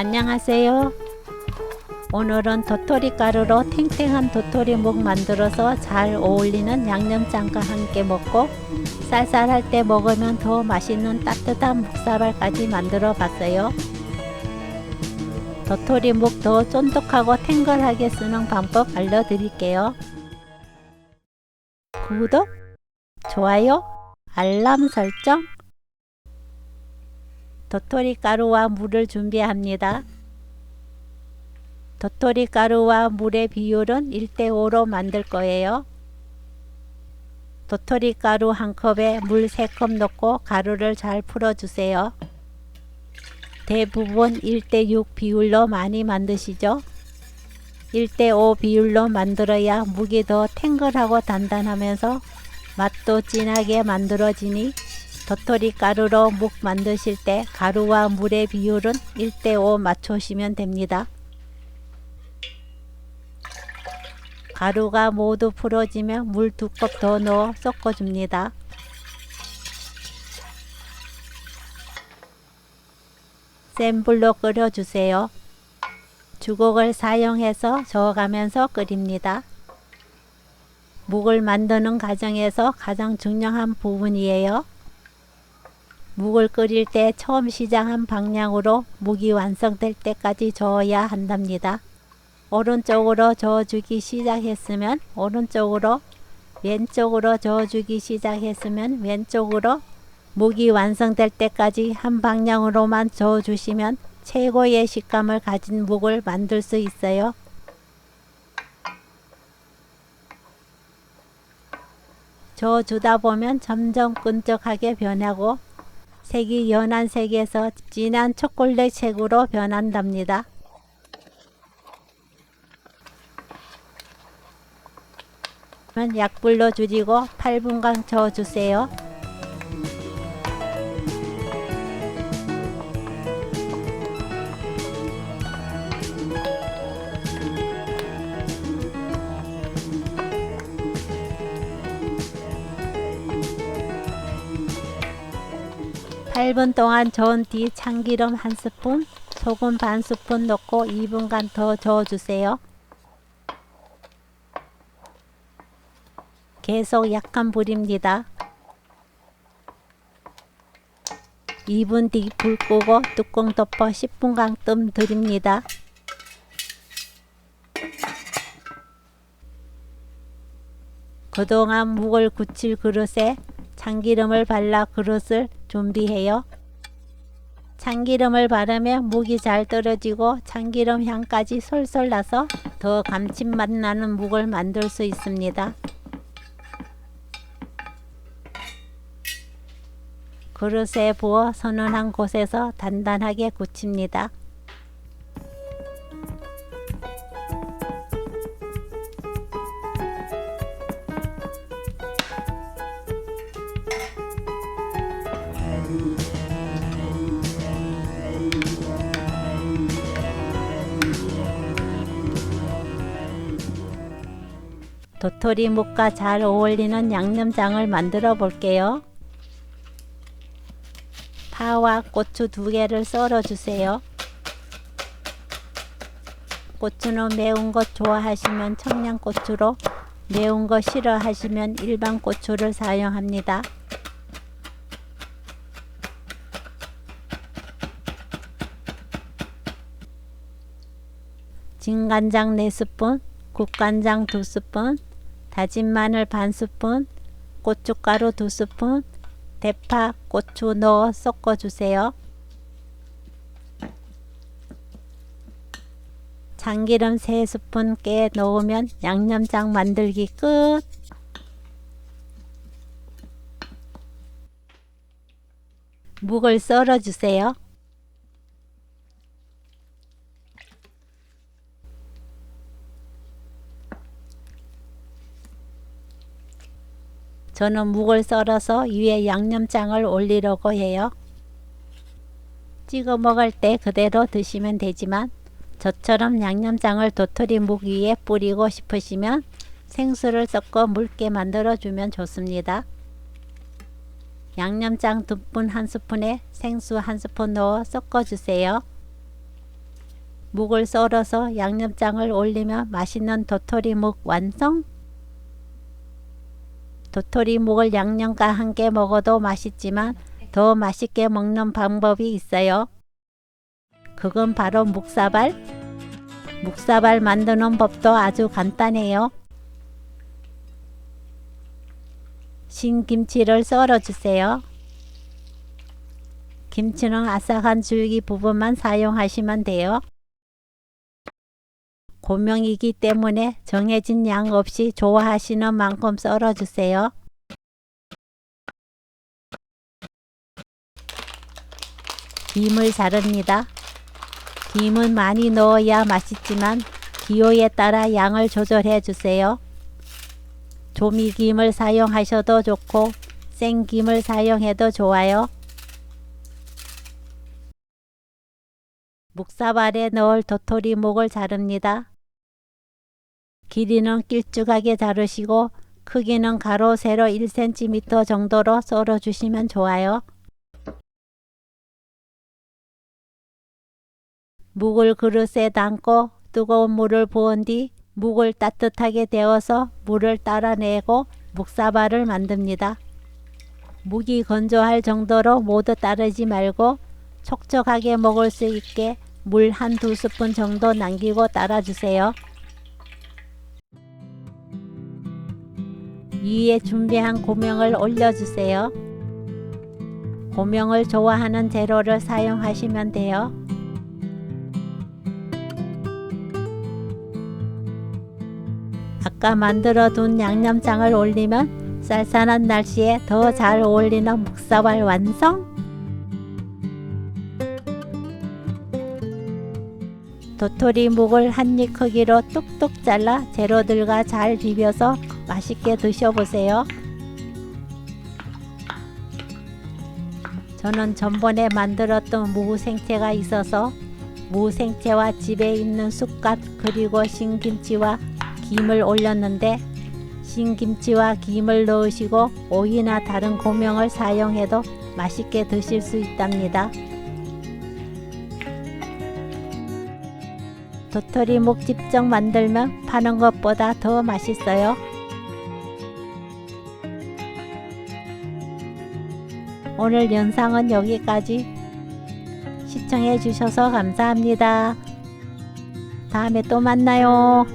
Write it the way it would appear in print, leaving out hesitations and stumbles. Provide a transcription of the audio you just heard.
안녕하세요. 오늘은 도토리 가루로 탱탱한 도토리묵 만들어서 잘 어울리는 양념장과 함께 먹고 쌀쌀할 때 먹으면 더 맛있는 따뜻한 묵사발까지 만들어 봤어요. 도토리묵 더 쫀득하고 탱글하게 쓰는 방법 알려드릴게요. 구독, 좋아요, 알람 설정. 도토리 가루와 물을 준비합니다. 도토리 가루와 물의 비율은 1:5로 만들 거예요. 도토리 가루 1컵에 물 3컵 넣고 가루를 잘 풀어주세요. 대부분 1:6 비율로 많이 만드시죠? 1:5 비율로 만들어야 묵이 더 탱글하고 단단하면서 맛도 진하게 만들어지니 도토리 가루로 묵 만드실 때 가루와 물의 비율은 1:5 맞추시면 됩니다. 가루가 모두 풀어지면 물 2컵 더 넣어 섞어줍니다. 센 불로 끓여주세요. 주걱을 사용해서 저어가면서 끓입니다. 묵을 만드는 과정에서 가장 중요한 부분이에요. 묵을 끓일 때 처음 시작한 방향으로 묵이 완성될 때까지 저어야 한답니다. 오른쪽으로 저어주기 시작했으면 오른쪽으로, 왼쪽으로 저어주기 시작했으면 왼쪽으로, 묵이 완성될 때까지 한 방향으로만 저어주시면 최고의 식감을 가진 묵을 만들 수 있어요. 저어주다 보면 점점 끈적하게 변하고 색이 연한 색에서 진한 초콜릿 색으로 변한답니다. 약불로 줄이고 8분간 저어주세요. (8분) 동안 저은 뒤 참기름 1스푼, 소금 반 스푼 넣고 2분간 더 저어주세요. 계속 약한 불입니다. 2분 뒤 불 끄고 뚜껑 덮어 10분간 뜸 들입니다. 그동안 묵을 굳힐 그릇에 참기름을 발라 그릇을 준비해요. 참기름을 바르면 묵이 잘 떨어지고 참기름 향까지 솔솔 나서 더 감칠맛 나는 묵을 만들 수 있습니다. 그릇에 부어 서늘한 곳에서 단단하게 굳힙니다. 도토리 묵과 잘 어울리는 양념장을 만들어 볼게요. 파와 고추 2개를 썰어 주세요. 고추는 매운 것 좋아하시면 청양고추로, 매운 거 싫어하시면 일반 고추를 사용합니다. 진간장 4스푼, 국간장 2스푼, 다진 마늘 반 스푼, 고춧가루 2스푼, 대파, 고추 넣어 섞어주세요. 참기름 3스푼 깨 넣으면 양념장 만들기 끝! 묵을 썰어주세요. 저는 묵을 썰어서 위에 양념장을 올리려고 해요. 찍어 먹을 때 그대로 드시면 되지만 저처럼 양념장을 도토리 묵 위에 뿌리고 싶으시면 생수를 섞어 묽게 만들어 주면 좋습니다. 양념장 2스푼 1스푼에 생수 1스푼 넣어 섞어주세요. 묵을 썰어서 양념장을 올리면 맛있는 도토리묵 완성! 도토리묵을 양념과 함께 먹어도 맛있지만 더 맛있게 먹는 방법이 있어요. 그건 바로 묵사발. 묵사발 만드는 법도 아주 간단해요. 신김치를 썰어주세요. 김치는 아삭한 줄기 부분만 사용하시면 돼요. 고명이기 때문에 정해진 양 없이 좋아하시는 만큼 썰어주세요. 김을 자릅니다. 김은 많이 넣어야 맛있지만 기호에 따라 양을 조절해 주세요. 조미김을 사용하셔도 좋고 생김을 사용해도 좋아요. 묵사발에 넣을 도토리묵을 자릅니다. 길이는 길쭉하게 자르시고 크기는 가로 세로 1cm 정도로 썰어 주시면 좋아요. 묵을 그릇에 담고 뜨거운 물을 부은 뒤 묵을 따뜻하게 데워서 물을 따라내고 묵사발을 만듭니다. 묵이 건조할 정도로 모두 따르지 말고 촉촉하게 먹을 수 있게 물 한 2스푼 정도 남기고 따라주세요. 위에 준비한 고명을 올려주세요. 고명을 좋아하는 재료를 사용하시면 돼요. 아까 만들어 둔 양념장을 올리면 쌀쌀한 날씨에 더 잘 어울리는 묵사발 완성! 도토리묵을 한입 크기로 뚝뚝 잘라 재료들과 잘 비벼서 맛있게 드셔보세요. 저는 전번에 만들었던 무생채가 있어서 무생채와 집에 있는 쑥갓 그리고 신김치와 김을 올렸는데 신김치와 김을 넣으시고 오이나 다른 고명을 사용해도 맛있게 드실 수 있답니다. 도토리묵 직접 만들면 파는 것보다 더 맛있어요. 오늘 영상은 여기까지. 시청해 주셔서 감사합니다. 다음에 또 만나요.